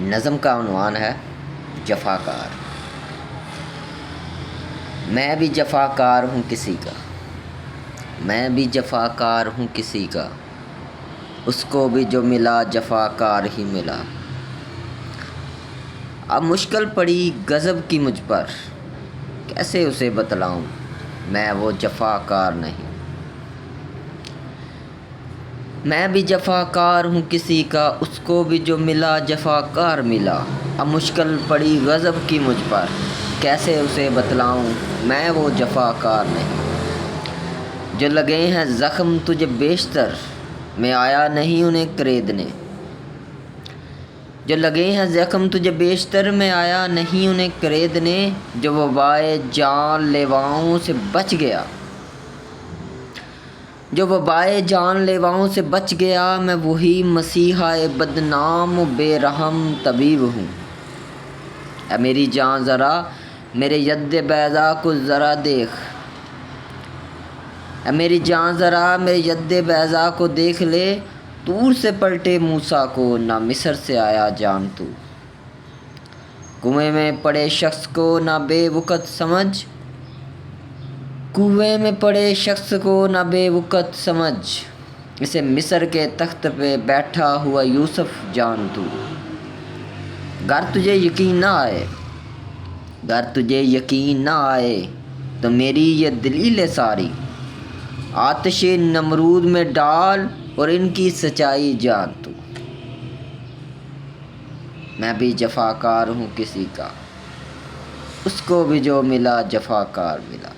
نظم کا عنوان ہے جفاکار۔ میں بھی جفاکار ہوں کسی کا، میں بھی جفاکار ہوں کسی کا، اس کو بھی جو ملا جفاکار ہی ملا۔ اب مشکل پڑی غضب کی مجھ پر، کیسے اسے بتلاؤں میں وہ جفاکار نہیں۔ میں بھی جفاکار ہوں کسی کا، اس کو بھی جو ملا جفاکار ملا۔ اب مشکل پڑی غضب کی مجھ پر، کیسے اسے بتلاؤں میں وہ جفاکار نہیں۔ جو لگے ہیں زخم تجھے بیشتر، میں آیا نہیں انہیں کریدنے۔ جو لگے ہیں زخم تجھے بیشتر، میں آیا نہیں انہیں کریدنے۔ جو وبائے جان لیواؤں سے بچ گیا، جو وبائے جان لیواؤں سے بچ گیا، میں وہی مسیحا بدنام و بے رحم طبیب ہوں۔ اے میری جان ذرا میرے ید بیضا کو ذرا دیکھ، اے میری جان ذرا میرے ید بیضا کو دیکھ لے۔ طور سے پلٹے موسیٰ کو نہ مصر سے آیا جان تو۔ کنویں میں پڑے شخص کو نہ بے وقت سمجھ، کنویں میں پڑے شخص کو نہ بے وقت سمجھ۔ اسے مصر کے تخت پہ بیٹھا ہوا یوسف جان تو۔ گر تجھے یقین نہ آئے، گر تجھے یقین نہ آئے تو میری یہ دلیل ساری، آتش نمرود میں ڈال اور ان کی سچائی جان تو۔ میں بھی جفاکار ہوں کسی کا، اس کو بھی جو ملا جفاکار ملا۔